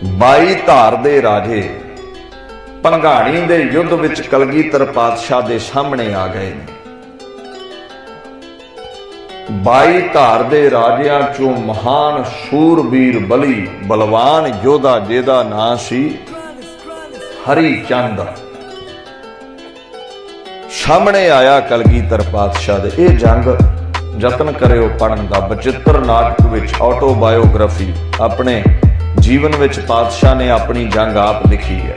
22 धार दे राजे भंगाणी दे युद्ध विच कलगीधर पातशाह दे सामने आ गए ने। 22 धार दे राजियां चों महान सूरबीर बली बलवान योधा जिहदा नां सी हरी चंद सामने आया कलगीधर पातशाह दे। ये जंग यतन करियो पढ़न दा। बचित्र नाटक विच ऑटोबायोग्राफी अपने जीवन विच पातशाह ने अपनी जंग आप लिखी है।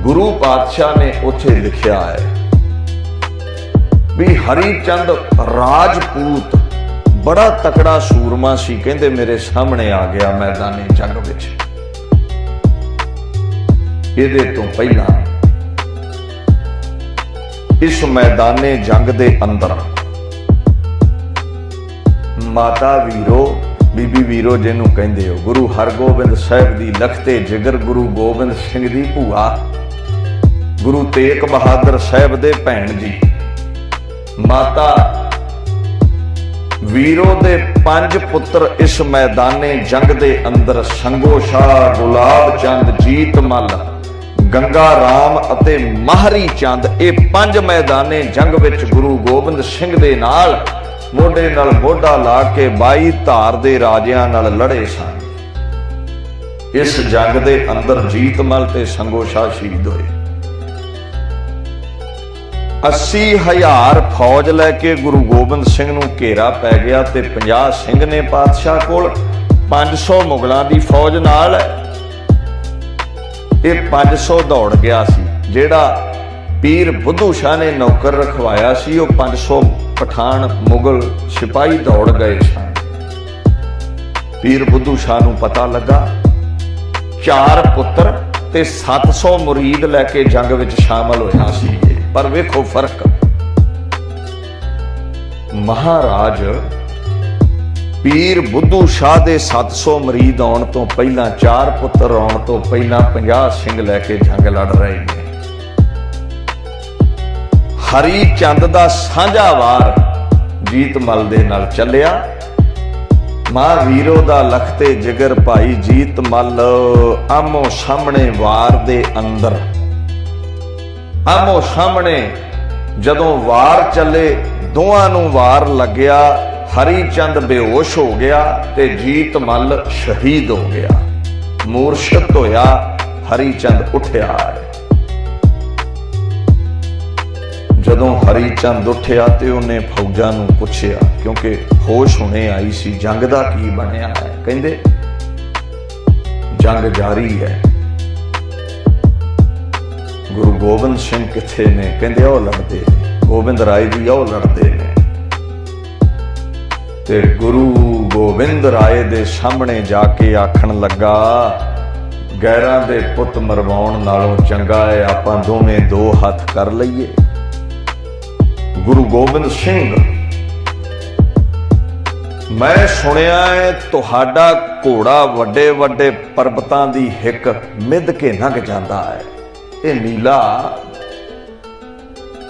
गुरु पातशाह ने उथे लिखिया है भी हरीचंद राजपूत बड़ा तकड़ा सूरमा सी, कहंदे मेरे सामने आ गया मैदाने जंग विच। इहदे तो पहला इस मैदाने जंग दे अंदर माता वीरो बीबी वीरो जिन्हों कहते हो गुरु हरगोबिंद साहिब दी लखते जिगर गुरु गोबिंद सिंह दी भूआ गुरु तेग बहादुर साहिब दे भैन जी माता वीरो दे 5 पुत्र इस मैदाने जंग दे अंदर संगो शाह, गुलाब चंद, जीत मल, गंगा राम अते माहरी चंद ये 5 मैदाने जंग विच गुरु गोबिंद सिंह दे नाल मोढे नाल मोढा ला के 22 धार दे राजियां नाल लड़े सन। इस जंग दे अंदर जीत मल ते संगो शाह शहीद होए। 80,000 फौज लैके गुरु गोबिंद सिंह नूं घेरा पै गया ते 50 सिंह ने पातशाह कोल, 500 मुगलों की फौज नाल ये 500 दौड़ गया सी। जेड़ा पीर बुद्धू शाह ने नौकर रखवाया सी वो 500 पठान मुगल सिपाही दौड़ गए सन। पीर बुद्धू शाह नूं पता लगा 4 पुत्र ते 700 मुरीद लैके जंग विच शामिल होया सी। पर वेखो फर्क, महाराज पीर बुद्धू शाह दे 700 मुरीद आउण तो पहला 4 पुत्र आउण तो पहला 50 सिंह लैके जंग लड़ रहे हैं। हरी चंद दा सांझा वार जीत मल दे नाल चलिया। मां वीरो दा लखते जिगर भाई जीत मल आमो सामने वार दे अंदर आमो सामने जदों वार चले दोवां नूं वार लग्या। हरी चंद बेहोश हो गया ते जीत मल शहीद हो गया। मूर्छित होया हरी चंद उठिया। जदों हरी चंद उठिया ते उन्हें फौजां नूं पुछया, क्योंकि होश हुणे आई सी जंग दा की बनिया है। कहंदे जंग जारी है। गुरु गोबिंद सिंह किथे ने? कहंदे ओ लड़दे ने, गोबिंद राय जी ओ लड़दे ने। ते गुरु गोबिंद राय दे सामने जाके आखण लगा गैरां दे पुत मरवाउण नालों चंगा है आपां दोवें 2 हथ कर लईए। गुरु गोबिंद सिंह मैं सुनिया है तुहाडा घोड़ा वड्डे वड्डे पर्वतां दी हिक मिध के लंघ जांदा है। ये नीला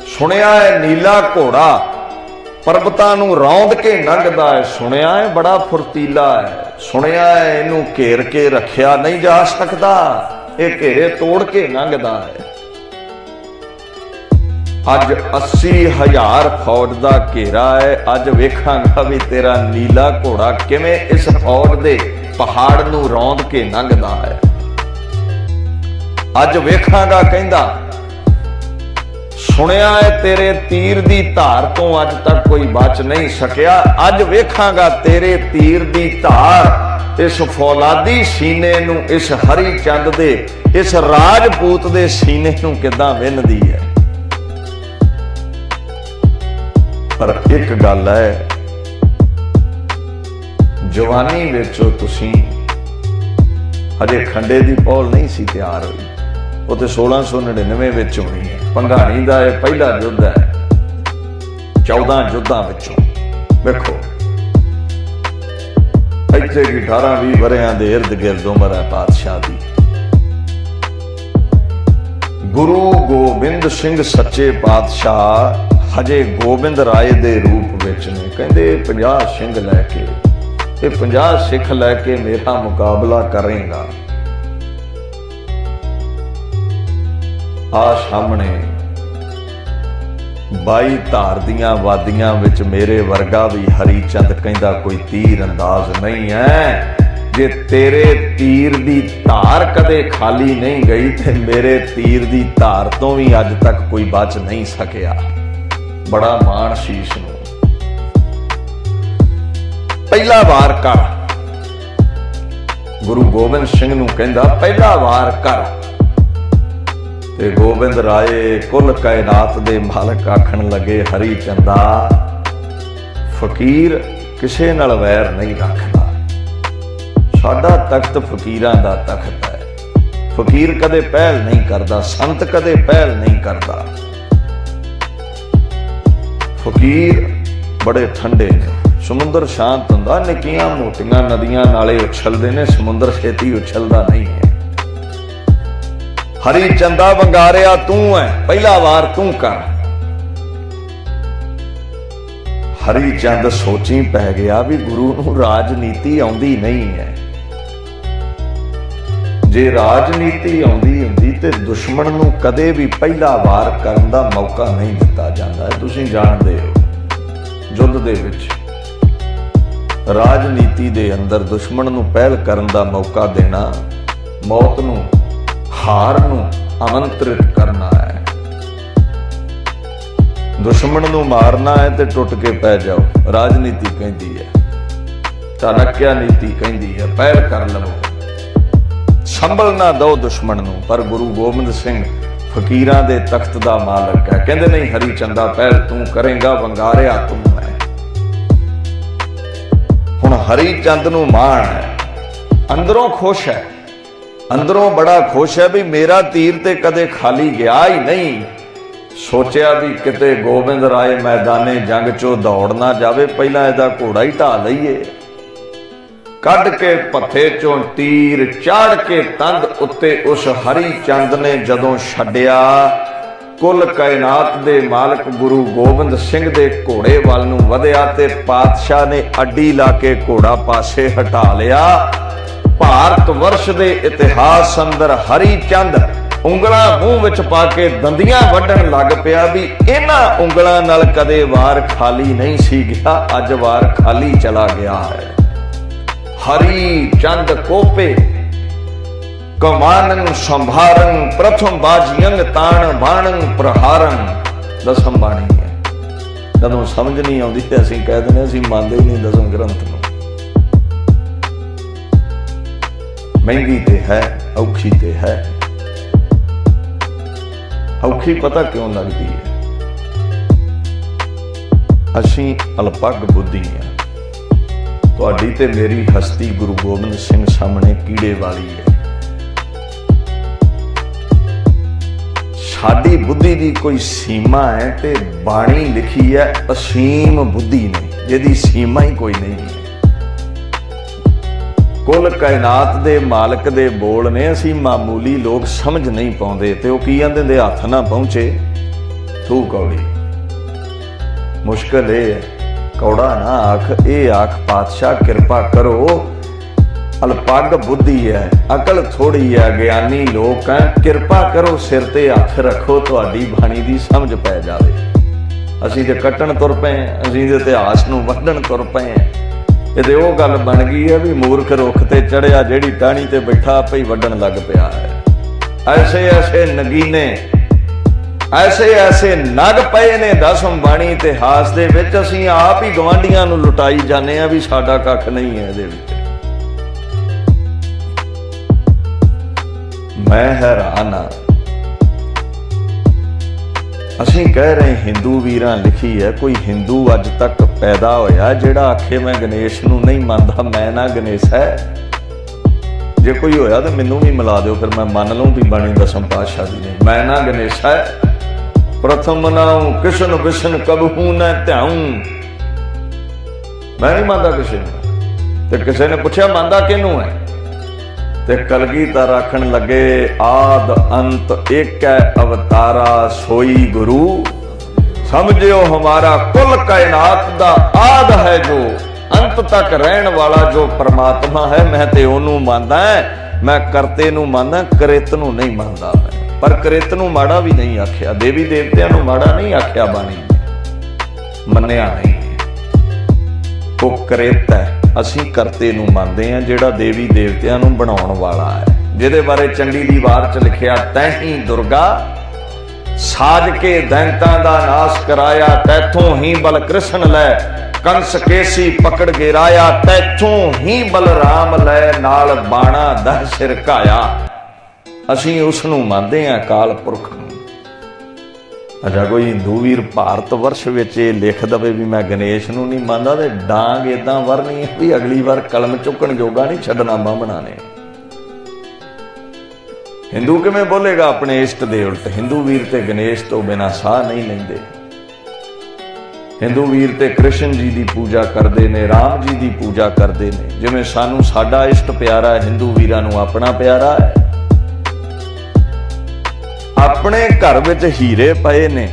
सुनिया है, नीला घोड़ा पर्वतां नूं रौंद के लंघदा है। सुनिया है बड़ा फुर्तीला है। सुनिया है इनू घेर के रखिया नहीं जा सकता, ये घेरे तोड़ के लंघदा है। अज 80,000 फौज का घेरा है। अज वेखांगा भी तेरा नीला घोड़ा किवें इस फौज दे पहाड़ नूं रौंद के लंघदा है। अज वेखांगा कहंदा सुनिया है तेरे तीर दी धार तो अज तक कोई बच नहीं सकिया। अज वेखांगा तेरे तीर दी धार इस फौलादी सीने नूं, इस हरी चंद दे, इस राजपूत दे सीने नूं किदां विन्हदी है। पर एक गल है, जवानी विच तुसीं हजे खंडे दी पौल नहीं सी तैयार हुई। वो तो 1699 विच होनी है। भंगाणी दा यह पहला युद्ध है 14 युद्धां विचों। वेखो इत्थे की 18-20 वरियां दे इर्द गिर्द उमर है पातशाह दी। गुरु गोबिंद सिंह सच्चे पातशाह हजे गोबिंद राय दे रूप विच ने। कहंदे 50 सिंह लैके ਤੇ 50 ਸਿੱਖ ਲੈ ਕੇ ਮੇਰਾ ਮੁਕਾਬਲਾ ਕਰੇਗਾ। ਆ ਸਾਹਮਣੇ 22 ਧਾਰ ਦੀਆਂ ਵਾਦੀਆਂ ਵਿੱਚ ਮੇਰੇ ਵਰਗਾ ਵੀ ਹਰੀ ਚੰਦ ਕਹਿੰਦਾ ਕੋਈ ਤੀਰ ਅੰਦਾਜ਼ ਨਹੀਂ ਹੈ। ਜੇ ਤੇਰੇ ਤੀਰ ਦੀ ਧਾਰ ਕਦੇ ਖਾਲੀ ਨਹੀਂ ਗਈ ਤੇ ਮੇਰੇ ਤੀਰ ਦੀ ਧਾਰ ਤੋਂ ਵੀ ਅੱਜ ਤੱਕ ਕੋਈ ਬਚ ਨਹੀਂ ਸਕਿਆ। ਬੜਾ ਮਾਣ ਸ਼ੀਸ਼ ਨੂੰ। ਪਹਿਲਾ ਵਾਰ ਕਰ, ਗੁਰੂ ਗੋਬਿੰਦ ਸਿੰਘ ਨੂੰ ਕਹਿੰਦਾ ਪਹਿਲਾ ਵਾਰ ਕਰ। ਤੇ ਗੋਬਿੰਦ ਰਾਏ ਕੁੱਲ ਕਾਇਨਾਤ ਦੇ ਮਾਲਕ ਆਖਣ ਲੱਗੇ ਹਰੀ ਚੰਦਾ ਫਕੀਰ ਕਿਸੇ ਨਾਲ ਵੈਰ ਨਹੀਂ ਰੱਖਦਾ। ਸਾਡਾ ਤਖਤ ਫਕੀਰਾਂ ਦਾ ਤਖਤ ਹੈ। ਫਕੀਰ ਕਦੇ ਪਹਿਲ ਨਹੀਂ ਕਰਦਾ, ਸੰਤ ਕਦੇ ਪਹਿਲ ਨਹੀਂ ਕਰਦਾ। ਫਕੀਰ ਬੜੇ ਠੰਡੇ ਨੇ। ਸਮੁੰਦਰ ਸ਼ਾਂਤ ਹੁੰਦਾ, ਨਿੱਕੀਆਂ ਮੋਟੀਆਂ ਨਦੀਆਂ ਨਾਲੇ ਉਛਲਦੇ ਨੇ, ਸਮੁੰਦਰ ਛੇਤੀ ਉਛਲਦਾ ਨਹੀਂ ਹੈ। ਹਰੀ ਚੰਦਾ ਵੰਗਾਰਿਆ ਤੂੰ ਹੈ, ਪਹਿਲਾ ਵਾਰ ਤੂੰ ਕਰ। ਹਰੀ ਚੰਦ ਸੋਚੀ ਪੈ ਗਿਆ ਵੀ ਗੁਰੂ ਨੂੰ ਰਾਜਨੀਤੀ ਆਉਂਦੀ ਨਹੀਂ ਹੈ। ਜੇ ਰਾਜਨੀਤੀ ਆਉਂਦੀ ਹੁੰਦੀ ਤੇ ਦੁਸ਼ਮਣ ਨੂੰ ਕਦੇ ਵੀ ਪਹਿਲਾ ਵਾਰ ਕਰਨ ਦਾ ਮੌਕਾ ਨਹੀਂ ਦਿੱਤਾ ਜਾਂਦਾ। ਤੁਸੀਂ ਜਾਣਦੇ ਹੋ ਯੁੱਧ ਦੇ ਵਿੱਚ ਰਾਜਨੀਤੀ ਦੇ ਅੰਦਰ ਦੁਸ਼ਮਣ ਨੂੰ ਪਹਿਲ ਕਰਨ ਦਾ ਮੌਕਾ ਦੇਣਾ ਮੌਤ ਨੂੰ, ਹਾਰ ਨੂੰ ਆਮੰਤਰਿਤ ਕਰਨਾ ਹੈ। ਦੁਸ਼ਮਣ ਨੂੰ ਮਾਰਨਾ ਹੈ ਤੇ ਟੁੱਟ ਕੇ ਪੈ ਜਾਓ, ਰਾਜਨੀਤੀ ਕਹਿੰਦੀ ਹੈ। ਚਾਣਕਿਆ ਨੀਤੀ ਕਹਿੰਦੀ ਹੈ ਪਹਿਲ ਕਰ ਲਵੋ, ਸੰਭਲ ਨਾ ਦਿਓ ਦੁਸ਼ਮਣ ਨੂੰ। ਪਰ ਗੁਰੂ ਗੋਬਿੰਦ ਸਿੰਘ ਫਕੀਰਾਂ ਦੇ ਤਖਤ ਦਾ ਮਾਲਕ ਹੈ। ਕਹਿੰਦੇ ਨਹੀਂ ਹਰੀ ਚੰਦਾ ਪਹਿਲ ਤੂੰ ਕਰੇਗਾ, ਵੰਗਾਰਿਆ ਤੂੰ ਹੈ। ਹੁਣ ਹਰੀ ਚੰਦ ਨੂੰ ਮਾਣ ਹੈ, ਅੰਦਰੋਂ ਖੁਸ਼ ਹੈ, ਅੰਦਰੋਂ ਬੜਾ ਖੁਸ਼ ਹੈ ਵੀ ਮੇਰਾ ਤੀਰ ਤੇ ਕਦੇ ਖਾਲੀ ਗਿਆ ਹੀ ਨਹੀਂ। ਸੋਚਿਆ ਵੀ ਕਿਤੇ ਗੋਬਿੰਦ ਰਾਏ ਮੈਦਾਨੇ ਜੰਗ ਚੋਂ ਦੌੜ ਨਾ ਜਾਵੇ, ਪਹਿਲਾਂ ਇਹਦਾ ਘੋੜਾ ਹੀ ਢਾ ਲਈਏ। ਕੱਢ ਕੇ ਪੱਥੇ ਚੋਂ ਤੀਰ ਚਾੜ ਕੇ ਤੰਦ ਉੱਤੇ ਉਸ ਹਰੀ ਚੰਦ ਨੇ ਜਦੋਂ ਛੱਡਿਆ, ਕੁੱਲ ਕਾਇਨਾਤ ਦੇ ਮਾਲਕ ਗੁਰੂ ਗੋਬਿੰਦ ਸਿੰਘ ਦੇ ਘੋੜੇ ਵੱਲ ਨੂੰ ਵਧਿਆ ਤੇ ਪਾਤਸ਼ਾਹ ਨੇ ਅੱਡੀ ਲਾ ਕੇ ਘੋੜਾ ਪਾਸੇ ਹਟਾ ਲਿਆ। ਭਾਰਤ ਵਰਸ਼ ਦੇ ਇਤਿਹਾਸ ਅੰਦਰ ਹਰੀ ਚੰਦ ਉਂਗਲਾਂ ਮੂੰਹ ਵਿੱਚ ਪਾ ਕੇ ਦੰਦੀਆਂ ਵੱਢਣ ਲੱਗ ਪਿਆ ਵੀ ਇਹਨਾਂ ਉਂਗਲਾਂ ਨਾਲ ਕਦੇ ਵਾਰ ਖਾਲੀ ਨਹੀਂ ਸੀ ਗਿਆ, ਅੱਜ ਵਾਰ ਖਾਲੀ ਚਲਾ ਗਿਆ ਹੈ। ਹਰੀ ਚੰਦ ਕੋਪੇ ਕਮਾਨੰ ਸੰਭਾਰੰ ਪ੍ਰਥਮ ਬਾਜੀਅੰਗ ਤਾਣ ਬਾਣੰ ਪ੍ਰਹਾਰੰ। ਦਸਮ ਬਾਣੀ ਹੈ। ਜਦੋਂ ਸਮਝ ਨਹੀਂ ਆਉਂਦੀ ਤੇ ਅਸੀਂ ਕਹਿ ਦਿੰਦੇ ਅਸੀਂ ਮੰਨਦੇ ਹੀ ਨਹੀਂ ਦਸਮ ਗ੍ਰੰਥ ਨੂੰ। ਮਹਿੰਗੀ ਤੇ ਹੈ, ਔਖੀ ਤੇ ਹੈ। ਔਖੀ ਪਤਾ ਕਿਉਂ ਲੱਗਦੀ ਹੈ? ਅਸੀਂ ਅਲਪੱਗ ਬੁੱਧੀ ਹਾਂ। ਤੁਹਾਡੀ ਤੇ ਮੇਰੀ ਹਸਤੀ ਗੁਰੂ ਗੋਬਿੰਦ ਸਿੰਘ ਸਾਹਮਣੇ ਕੀੜੇ ਵਾਲੀ ਹੈ। ਸਾਡੀ ਬੁੱਧੀ ਦੀ ਕੋਈ ਸੀਮਾ ਹੈ ਤੇ ਬਾਣੀ ਲਿਖੀ ਹੈ ਅਸੀਮ ਬੁੱਧੀ ਨੇ, ਜਿਹਦੀ ਸੀਮਾ ਹੀ ਕੋਈ ਨਹੀਂ ਹੈ। ਕੁੱਲ ਕਾਇਨਾਤ ਦੇ ਮਾਲਕ ਦੇ ਬੋਲ ਨੇ, ਅਸੀਂ ਮਾਮੂਲੀ ਲੋਕ ਸਮਝ ਨਹੀਂ ਪਾਉਂਦੇ। ਤੇ ਉਹ ਕੀ ਕਹਿੰਦੇ ਨੇ, ਹੱਥ ਨਾ ਪਹੁੰਚੇ ਤੂੰ ਕੌੜੀ। ਮੁਸ਼ਕਲ ਇਹ ਹੈ, ਕੌੜਾ ਨਾ ਆਖ, ਇਹ ਆਖ ਪਾਤਸ਼ਾਹ ਕਿਰਪਾ ਕਰੋ। ਅਲਪੱਗ ਬੁੱਧੀ ਹੈ, ਅਕਲ ਥੋੜੀ ਹੈ, ਗਿਆਨੀ ਲੋਕ ਹੈ, ਕਿਰਪਾ ਕਰੋ ਸਿਰ ਤੇ ਹੱਥ ਰੱਖੋ, ਤੁਹਾਡੀ ਬਾਣੀ ਦੀ ਸਮਝ ਪੈ ਜਾਵੇ। ਅਸੀਂ ਤੇ ਕੱਟਣ ਤੁਰ ਪਏ, ਅਸੀਂ ਤੇ ਇਤਿਹਾਸ ਨੂੰ ਵੱਢਣ ਤੁਰ ਪਏ। ਇਹ ਤੇ ਉਹ ਗੱਲ ਬਣ ਗਈ ਹੈ ਵੀ ਮੂਰਖ ਰੁੱਖ ਤੇ ਚੜਿਆ, ਜਿਹੜੀ ਟਾਹਣੀ ਤੇ ਬੈਠਾ ਆਪੇ ਹੀ ਵੱਢਣ ਲੱਗ ਪਿਆ ਹੈ। ਐਸੇ ਐਸੇ ਨਗੀਨੇ, ਐਸੇ ਐਸੇ ਨਗ ਪਏ ਨੇ ਦਸਮ ਬਾਣੀ ਇਤਿਹਾਸ ਦੇ ਵਿੱਚ। ਅਸੀਂ ਆਪ ਹੀ ਗਵਾਂਢੀਆਂ ਨੂੰ ਲੁਟਾਈ ਜਾਂਦੇ ਆ ਵੀ ਸਾਡਾ ਕੱਖ ਨਹੀਂ ਹੈ ਇਹਦੇ ਵਿੱਚ। ਮੈਂ ਹੈਰਾਨ ਹਾਂ। ਅਸੀਂ ਕਹਿ ਰਹੇ ਹਿੰਦੂ ਵੀਰਾਂ ਲਿਖੀ ਹੈ, ਕੋਈ ਹਿੰਦੂ ਅੱਜ ਤੱਕ ਪੈਦਾ ਹੋਇਆ ਜਿਹੜਾ ਆਖੇ ਮੈਂ ਗਣੇਸ਼ ਨੂੰ ਨਹੀਂ ਮੰਨਦਾ, ਮੈਂ ਨਾ ਗਣੇਸ਼ ਹੈ। ਜੇ ਕੋਈ ਹੋਇਆ ਤਾਂ ਮੈਨੂੰ ਵੀ ਮਿਲਾ ਦਿਓ, ਫਿਰ ਮੈਂ ਮੰਨ ਲਊਂ ਵੀ ਬਾਣੀ ਦਸਮ ਪਾਤਸ਼ਾਹ ਦੀ ਨਹੀਂ। ਮੈਂ ਨਾ ਗਣੇਸ਼ ਹੈ, ਪ੍ਰਥਮ ਮਨਾਉ ਕਿਸ਼ਨ ਵਿਸ਼ਨ ਕਬਹੂ ਨਾ ਧਿਆਉ। ਮੈਂ ਨਹੀਂ ਮੰਨਦਾ ਕਿਸੇ ਨੂੰ। ਤੇ ਕਿਸੇ ਨੇ ਪੁੱਛਿਆ ਮੰਨਦਾ ਕਿਹਨੂੰ ਹੈ? ਤੇ ਕਲਗੀਧਰ ਆਖਣ ਲੱਗੇ ਆਦ ਅੰਤ ਏਕ ਹੈ ਅਵਤਾਰਾ ਸੋਈ ਗੁਰੂ। ਸਮਝਿਓ ਹਮਾਰਾ ਕੁੱਲ ਕਾਇਨਾਤ ਦਾ ਆਦ ਹੈ ਜੋ, अंत तक रहन वाला जो परमात्मा है, मैं ते ओनू मानदा है। मैं करते नू मानदा, करेत नू नहीं मानदा मैं। पर करेत नू माड़ा भी नहीं आख्या, देवी देवतियां नू माड़ा नहीं आख्या, बाणी मन्निया नहीं। वो करेत है, असीं करते नू मानदे हैं, जिहड़ा देवी देवतियां नू बनाउण वाला है। जिहदे बारे चंडी दी वार च लिखिया, तैही दुर्गा साज के दैंतां दा नाश कराया, तैथों ही बल कृष्ण लै कंस केसी पकड़ गिराया, तैथों ही बलराम लै नाल बाणा दह सिर घाया। असीं उस नूं मंनदे हां, अकाल पुरख नूं। अच्छा कोई हिंदू वीर भारत वर्ष विच ये लिख दवे भी मैं गणेश नूं नहीं मंनदा, ते डांग इदां वरनी है भी अगली बार कलम चुकण जोगा नहीं छड्डना बामणा ने। हिंदू किवें बोलेगा अपने इष्ट दे उल्ट? हिंदू वीर ते गणेश तो बिना साह नहीं लैंदे। हिंदू वीर ते कृष्ण जी की पूजा करते ने, राम जी की पूजा करते ने, जिवें सानू साडा इष्ट प्यारा है, हिंदू वीरां नूं अपना प्यारा है। अपने घर विच हीरे पए ने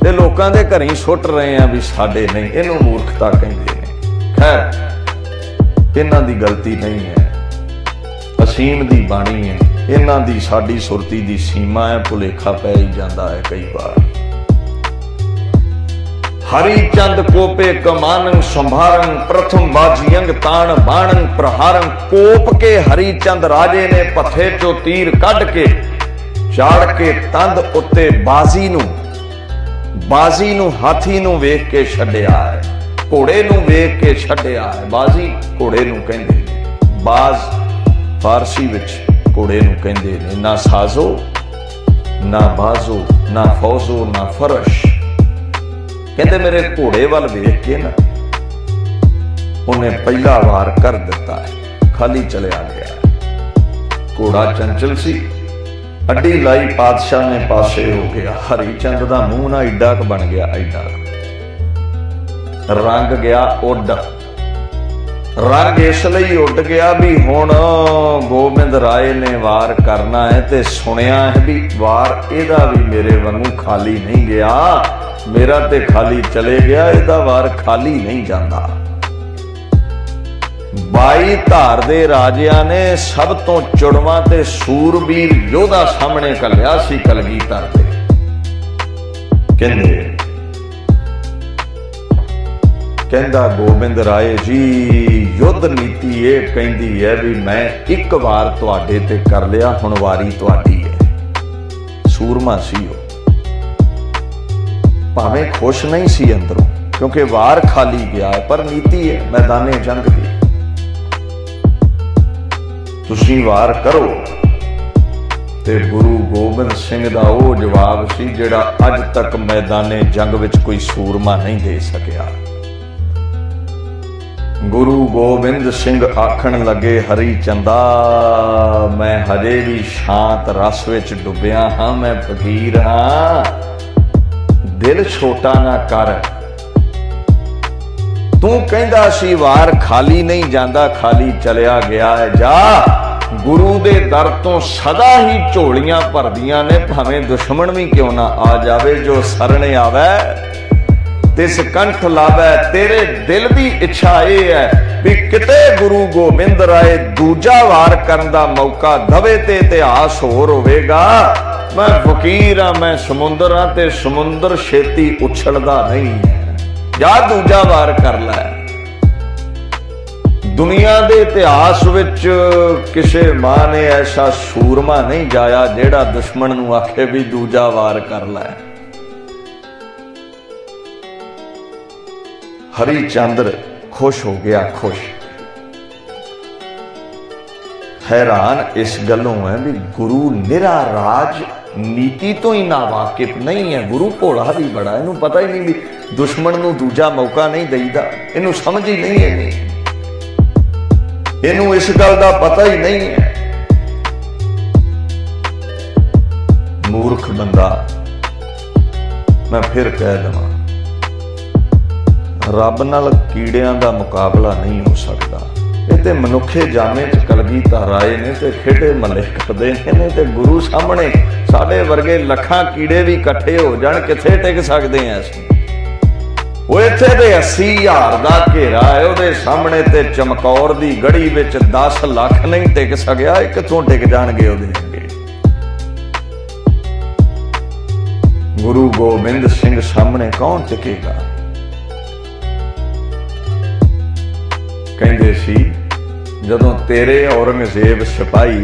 ते लोकां दे घरीं सुट रहे हैं भी साडे नहीं, इहनूं मूर्खता कहिंदे ने। खैर इन्हां दी गलती नहीं है, असीम दी बाणी है, इन्हां दी साडी सुरती दी सीमा है, भुलेखा पै ही जांदा है कई बार। हरिचंद कोपे कमानंग संभारंग, प्रथम बाजियंग ताण बाणंग प्रहारंग। कोप के हरिचंद राजे ने पथे चो तीर कढ के चाड़ के तंद उत्ते बाजी नूं हाथी नूं वेख के छड्डिया है, घोड़े नूं वेख के छड्डिया है। बाजी घोड़े नूं कहंदे ने, बाज फारसी विच घोड़े नूं कहंदे ने। ना साजो ना बाजो ना फौजो ना फरश। कहते मेरे घोड़े वाल वेख के ना उन्हें पहला वार कर दिता है, खाली चलिया गया। घोड़ा चंचल सी, अड्डी लाई पातशाह ने पासे हो गया। हरिचंद दा मूंह ना ईडा क बन गया, ईडा रंग गया उड। रंग इसलिए उड गया भी हुण गोबिंद राय ने वार करना है, ते सुनिया है भी वार इहदा भी मेरे वांगू खाली नहीं गया। मेरा ते खाली चले गया, इहदा वार खाली नहीं जाता। 22 धार दे राजिया ने सब तो चुड़वा ते सूरबीर योधा सामने कलिया सी कलगीधर दे। कहंदा गोबिंद राय जी युद्ध नीति ये कहंदी है भी मैं एक बार तुहाडे ते कर लिया, हुण वारी तुहाडी है। सूरमा सी हो, भावें खुश नहीं सी अंदरों क्योंकि वार खाली गया है, पर नीति है मैदाने जंग दी। तुसीं वार करो। ते गुरु गोबिंद सिंह दा वो जवाब सी जिहड़ा अज तक मैदाने जंग विच कोई सूरमा नहीं दे सकिया। गुरु गोबिंद सिंह आखण लगे, हरिचंदा मैं हजे भी शांत रस विच डुबिया हां, मैं फकीर हां, दिल छोटा ना कर। तू कहंदा सी वार खाली नहीं जांदा, खाली चलिया गया है। जा गुरु दे दर तो सदा ही झोलियां भरदियां ने, भावें दुश्मन भी क्यों ना आ जावे। जो सरने आवे तिस कंठ लावे। तेरे दिल दी इच्छा यह है भी किते गुरु गोबिंद राय दूजा वार करन दा मौका दवे ते इतिहास होर होवेगा। मैं फकीर हाँ, मैं समुंदर हाँ, ते समुंदर छेती उछलदा नहीं है। जा दूजा वार कर लै। दुनिया दे इतिहास विच किसे मां ने ऐसा सूरमा नहीं जाया जेड़ा दुश्मन नूं आखे भी दूजा वार कर लै। हरिचंद्र खुश हो गया, खुश। हैरान इस गलों है भी गुरु निरा राज नीति तो ही ना वाकिफ नहीं है। गुरु भोला भी बड़ा, इनू पता ही नहीं भी दुश्मन नूं दूजा मौका नहीं देईदा, इनू समझ ही नहीं है, इनू इस गल दा पता ही नहीं है। मूर्ख बंदा। मैं फिर कह दवां, रब नाल कीड़ियां दा मुकाबला नहीं हो सकता। ये ते मनुखे जामे च कलगीधर आए ने ते खेडे मले करदे ने, ते गुरु सामने साडे वर्गे लखां कीड़े भी इकट्ठे हो जाण किथे टिक सकदे हैं असीं। वो इत्थे दे 80,000 का घेरा है, ਉਹਦੇ सामने ते चमकौर दी गढ़ी विच 10 लाख नहीं टिक सकिया, कित्थों टिक जाणगे ਉਹਦੇ ਅੱਗੇ। गुरु गोबिंद सिंह सामने कौन टिकेगा? कहंदे सी जदों तेरे औरंगजेब सिपाही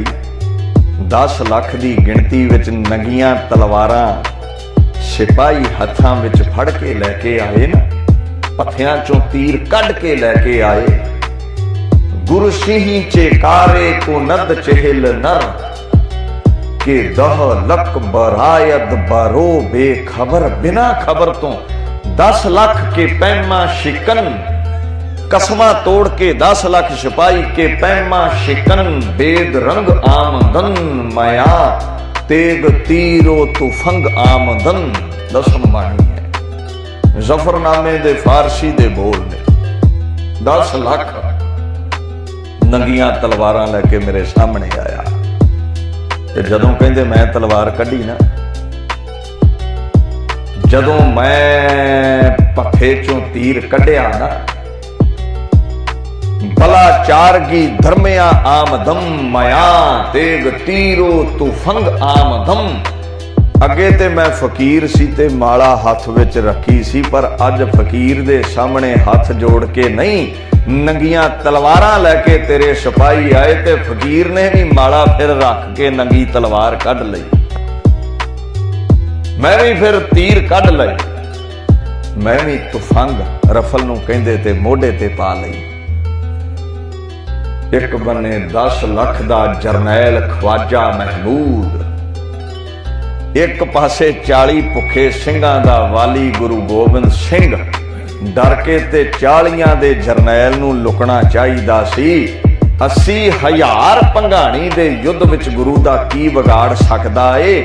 10 लाख की गिणती विच नंगियां तलवारां सिपाही हत्थां विच फड़ के लैके आए ना, पत्थियां चों तीर कढ के लैके आए। गुरु सिंही चेकारे को नद चेहल नर के दह लक बरायद बरो बेखबर, बिना खबर तो 10 लाख के पैमा शिकन, कसमा तोड़ के 10 लाख सिपाही के पैमा शिकन, बेद रंग आमदन माया तेग तीरो तुफंग आमदन। दसम बाणी है, जफरनामे दे फारसी दे बोल ने। 10 लाख नंगियां तलवारां लैके मेरे सामने आया, ते जदों कहंदे मैं तलवार कढ़ी ना, जदों मैं पफे चों तीर कढ़िया ना, भला चारगी धर्मया आमदम माया तेग तीरो तुफंग आमदम। अगे ते मैं फकीर सी ते माला हाथ विच रखी सी, पर अज फकीर दे सामने हाथ जोड़ के नहीं, नंगियां तलवारां लैके तेरे सिपाही आए, ते फकीर ने भी माला फिर रख के नंगी तलवार कढ़ लई, मैं भी फिर तीर कढ़ लई, मैं भी तुफंग रफल नूं कहंदे ते मोढे ते पा लई। एक बन्ने 10 लाख दा जरनैल ख्वाजा महमूद, एक पासे 40 भुखे सिंघां दा वाली गुरु गोबिंद सिंह। डर के ते 40 दे जरनैल नूं लुकना चाहिदा सी। 80,000 भंगाणी दे युद्ध विच गुरु दा की विगाड़ सकदा ए?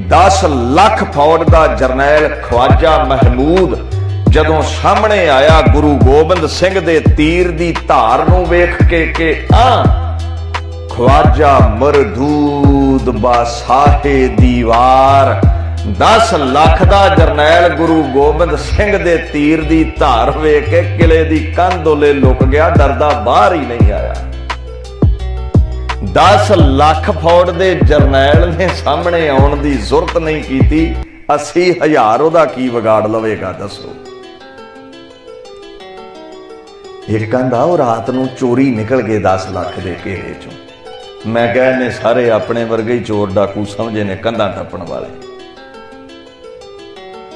10 लाख फौज दा जरनैल ख्वाजा महमूद जदों सामने आया, गुरु गोबिंद सिंह दे तीर दी धार नूं वेख के ख्वाजा मरदूद बासाहे दीवार। 10 लाख दा जरनैल गुरु गोबिंद सिंह दे तीर दी धार वेख के किले दी कंध ओले लुक गया, डरदा बाहर ही नहीं आया। 10 लाख फौज दे जरनैल ने सामने आउण दी जुरत नहीं कीती, 80,000 ओहदा की विगाड़ लवेगा दसो। एक कहंदा वो रात नूं चोरी निकल गए 10 लाख दे घेरे चों। मैं कहा ने सारे अपने वर्गे ही चोर डाकू समझे ने, कंधा टप्पण वाले।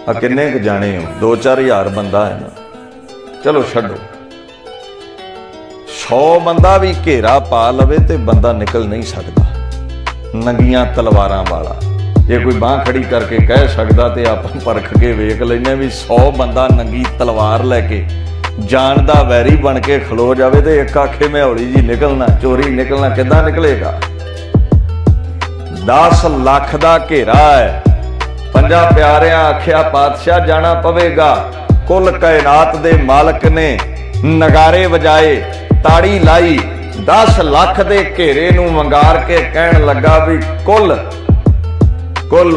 आ किन्ने क जाने हो? 2-4 हज़ार बंदा है ना, चलो छड्डो। 100 बंदा भी घेरा पा लवे ते बंदा निकल नहीं सकता नंगियां तलवारां वाला। जे कोई बांह खड़ी करके कह सकदा ते आपां परख के वेख लैने भी 100 बंदा नंगी तलवार लैके जान दा वैरी बन के खलो जावे ते एक आखे मैं हौली जी निकलना, चोरी निकलना, किदां निकलेगा? 10 लाख दा घेरा है। 5 प्यारियां आख्या पातशाह जाना पवेगा। कुल कायनात दे मालक ने नगारे वजाए, ताड़ी लाई, 10 लाख दे घेरे नूं वंगार के कहण लगा भी कुल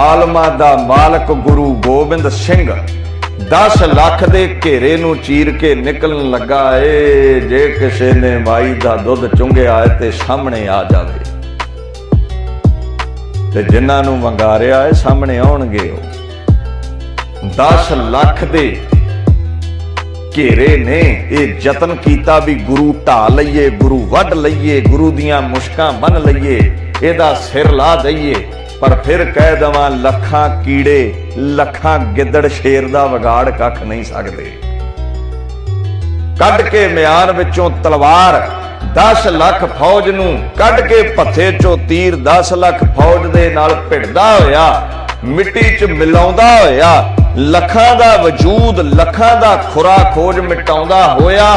आलमा दा मालक गुरु गोबिंद सिंह 10 लाख दे घेरे नूं चीर के निकलन लगा ए। जे किसे ने माई दा दुध चुंघिया है ते सामने आ जावे, ते जिन्हां नूं वंगारिया है सामने आउणगे। 10 लाख दे घेरे ने यह जतन किया भी गुरु ढा लईए, गुरु वढ लईए, गुरु दियां मुश्कां बन लईए, इहदा सिर ला दईए, पर फिर कह दवां लखां कीड़े लखां गिद्दड़ शेर दा विगाड़ कख नहीं सकदे। कढ के म्यान विचों तलवार 10 लाख फौज नूं कढ के पत्थे चों तीर 10 लाख फौज दे नाल भिड़दा होया, मिट्टी च मिलाउंदा होया, लखां दा वजूद लखां दा खुरा खोज मिटाउंदा होया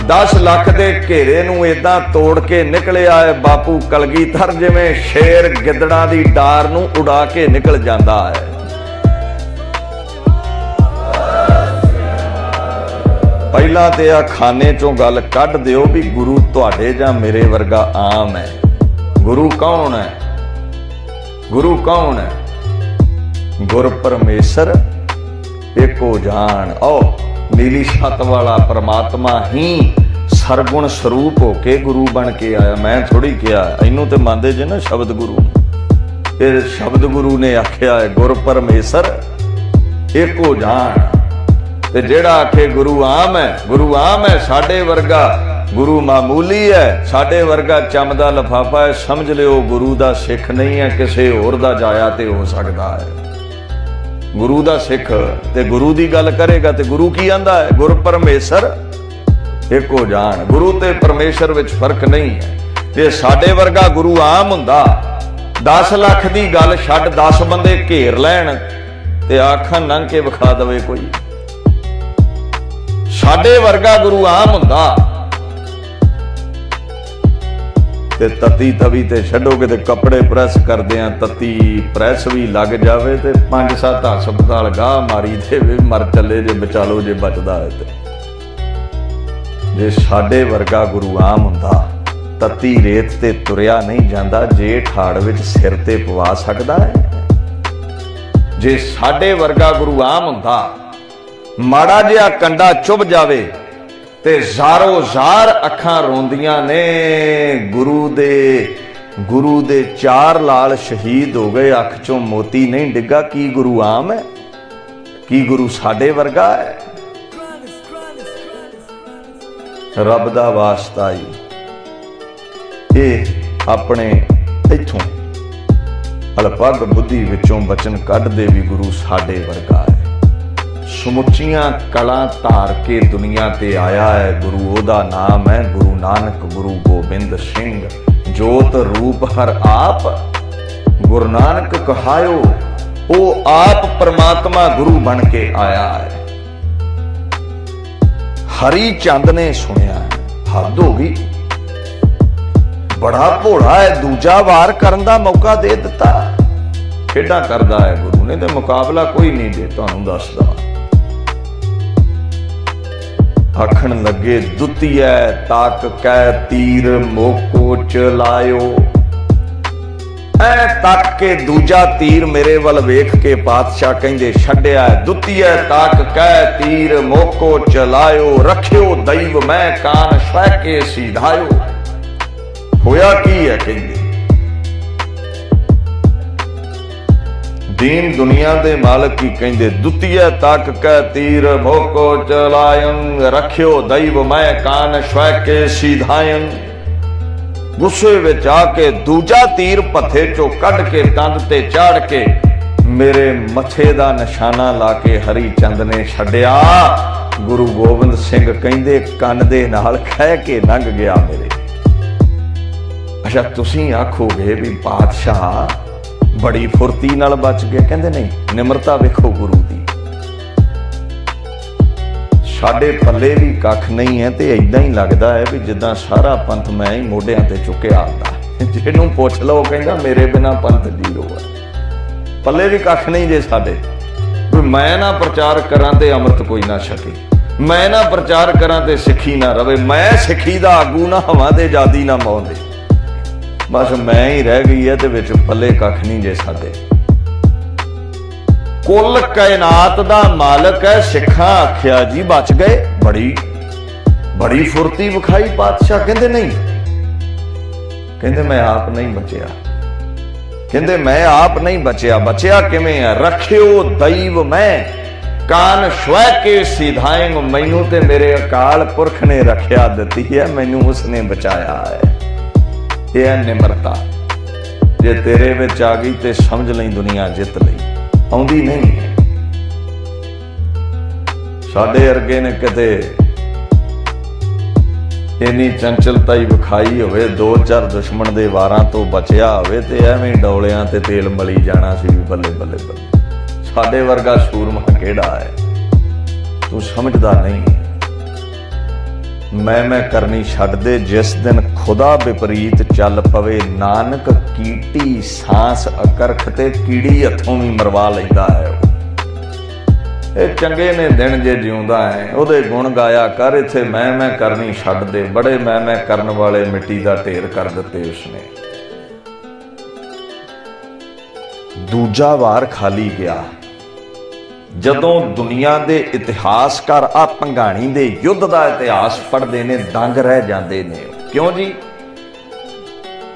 10 लाख दे घेरे नूं इदां तोड़ के निकलिया है बापू कलगीधर, जिवें शेर गिद्दड़ां दी डार नूं उड़ा के निकल जांदा है। पहला ते आ खाने चों गल कढ दिओ भी गुरु तुहाडे जां मेरे वर्गा आम है। गुरु कौन है? गुरु कौन है? गुर परमेसर एको जान। आओ नीली छत वाला परमात्मा ही सरगुण स्वरूप होके गुरु बन के आया। मैं थोड़ी किया, इनू तो मानते जे ना शब्द गुरु। फिर शब्द गुरु ने आख्या है गुर परमेश्वर एको जान। ते जेड़ा आखे गुरु आम है, गुरु आम है, साडे वर्गा गुरु मामूली है, साडे वर्गा चमदा लफाफा है, समझ लियो गुरु दा सिख नहीं है, किसी होर दा जाया ते हो सकता है। गुरु दा सिख ते गुरु दी गल करेगा ते गुरु की आंदा है गुर परमेश्वर एको जान। गुरु ते परमेश्वर विच फर्क नहीं है। जे साडे वर्गा गुरु आम हुंदा 10 लाख दी गल छड्ड 10 बंदे घेर लैण ते आखां नंग के विखा दवे कोई। साडे वर्गा गुरु आम हुंदा ते तती तवी ते छड्डोगे ते कपड़े प्रैस करदे आ, तती प्रैस भी लग जावे ते 5-7 हस्पताल गाह मारी देवे, मर चले जे बचा लो जे बचदा है ते। जे साडे वर्गा गुरु आम हुंदा तती रेत ते तुरिया नहीं जांदा, जे ठाड़ विच सिर ते पवा सकदा है। जे साडे वर्गा गुरु आम हुंदा माड़ा जिहा कंडा चुभ जावे ते ਜ਼ਾਰੋ ਜ਼ਾਰ ਅੱਖਾਂ ਰੋਂਦੀਆਂ ਨੇ। ਗੁਰੂ ਦੇ 4 ਲਾਲ ਸ਼ਹੀਦ ਹੋ ਗਏ, ਅੱਖ ਚੋਂ ਮੋਤੀ ਨਹੀਂ ਡਿੱਗਾ। ਕੀ ਗੁਰੂ ਆਮ ਹੈ? ਕੀ ਗੁਰੂ ਸਾਡੇ ਵਰਗਾ ਹੈ? ਰੱਬ ਦਾ ਵਾਸਤਾ ਹੀ ਇਹ ਆਪਣੇ ਇੱਥੋਂ ਅਲਪਗ ਬੁੱਧੀ ਵਿੱਚੋਂ ਬਚਨ ਕੱਢਦੇ ਵੀ ਗੁਰੂ ਸਾਡੇ ਵਰਗਾ ਹੈ। ਸਮੁੱਚੀਆਂ ਕਲਾਂ ਧਾਰ ਕੇ ਦੁਨੀਆ ਤੇ ਆਇਆ ਹੈ ਗੁਰੂ। ਉਹਦਾ ਨਾਮ ਹੈ ਗੁਰੂ ਨਾਨਕ ਗੁਰੂ ਗੋਬਿੰਦ ਸਿੰਘ। ਜੋਤ ਰੂਪ ਹਰ ਆਪ ਗੁਰੂ ਨਾਨਕ ਕਹਾਇਓ। ਉਹ ਆਪ ਪਰਮਾਤਮਾ ਗੁਰੂ ਬਣ ਕੇ ਆਇਆ ਹੈ। ਹਰੀ ਚੰਦ ਨੇ ਸੁਣਿਆ, ਹੱਦ ਹੋ ਗਈ, ਬੜਾ ਭੋਲਾ ਹੈ, ਦੂਜਾ ਵਾਰ ਕਰਨ ਦਾ ਮੌਕਾ ਦੇ ਦਿੱਤਾ। ਖੇਡਾਂ ਕਰਦਾ ਹੈ ਗੁਰੂ ਨੇ ਤੇ ਮੁਕਾਬਲਾ ਕੋਈ ਨਹੀਂ ਦੇ, ਤੁਹਾਨੂੰ ਦੱਸਦਾ। आखण लगे दुतिया ताक कै तीर मोको चलायो। ऐ तक के दूजा तीर मेरे वल वेख के पातशाह कहंदे छड्डिया। दुतिया ताक कै तीर मोको चलायो। रखियो दैव मैं कान स्वै के सीधायो। होया की है कहंदे दीन दुनिया दे मालक की कहंदे दुतिया तक कै तीर मोको चलायन। रखियो दैव मैं कान स्वै के सीधायन। गुस्से विच आके दूजा तीर पत्थे चो कढ के तंद ते चाड़ के मेरे मथे दा निशाना ला के हरी चंद ने छड्डिया। गुरु गोबिंद सिंह कहंदे कंन दे नाल खह के लंघ गया मेरे। अच्छा तुसीं आखोगे भी पातशाह बड़ी फुर्ती नाल बच गया, कहंदे नहीं, निमरता वेखो गुरु दी। साडे पल्ले भी कख नहीं है ते इदां ही लगदा है भी जिद्दां सारा पंथ मैं ही मोढियां ते चुक्किया आंदा। जिहनूं पुछ लो कहंदा मेरे बिना पंथ जीरो है। पल्ले भी कख नहीं जे साडे। मैं ना प्रचार करां ते अमृत कोई ना छके, मैं ना प्रचार करां ते सिੱਖੀ ना रवे, मैं सिੱਖੀ दा आगू ना हवां ते जादी ना मौंदे। बस मैं ही रह गई है ते विच पल्ले कख नहीं जे साडे। कुल कायनात दा मालक है, सिखा आख्या जी बच गए। बड़ी फुर्ती विखाई पातशाह। कहंदे नहीं, कहंदे मैं आप नहीं बचिया। कहंदे मैं आप नहीं बचिया। बचिया किवें है? रखियो दैव मैं कान स्वै के सीधाएंग। मैनू ते मेरे अकाल पुरख ने रखिया दिती है, मैनू उसने बचाया है। यह है निमरता। जे तेरे विच आ गई ते समझ लई दुनिया जित लई, आउंदी नहीं है। साडे अरगे ने किते इन्नी चंचलता ही विखाई होवे, 2-4 दुश्मन दे वारां तो बचिया होवे ते एवें डोलियां ते तेल मली जाना सी भी बल्ले बल्ले बल्ले। साडे वर्गा सूरमा किहड़ा है? तू समझदा नहीं। मैं करनी छड्ड दे। जिस दिन खुदा विपरीत चल पवे, नानक कीटी सांस अकरख ते कीड़ी हथों भी मरवा लैंदा है। ਇਹ ਚੰਗੇ ਨੇ ਦਿਨ ਜੇ ਜਿਉਂਦਾ ਹੈ, ਉਹਦੇ ਗੁਣ ਗਾਇਆ ਕਰ। ਇੱਥੇ ਮੈਂ ਕਰਨੀ ਛੱਡ ਦੇ। ਬੜੇ ਮੈਂ ਕਰਨ ਵਾਲੇ ਮਿੱਟੀ ਦਾ ਢੇਰ ਕਰ ਦਿੱਤੇ ਉਸਨੇ। ਦੂਜਾ ਵਾਰ ਖਾਲੀ ਗਿਆ। ਜਦੋਂ ਦੁਨੀਆ ਦੇ ਇਤਿਹਾਸਕਾਰ ਆ ਭੰਗਾਣੀ ਦੇ ਯੁੱਧ ਦਾ ਇਤਿਹਾਸ ਪੜ੍ਹਦੇ ਨੇ ਦੰਗ ਰਹਿ ਜਾਂਦੇ ਨੇ। ਕਿਉਂ ਜੀ?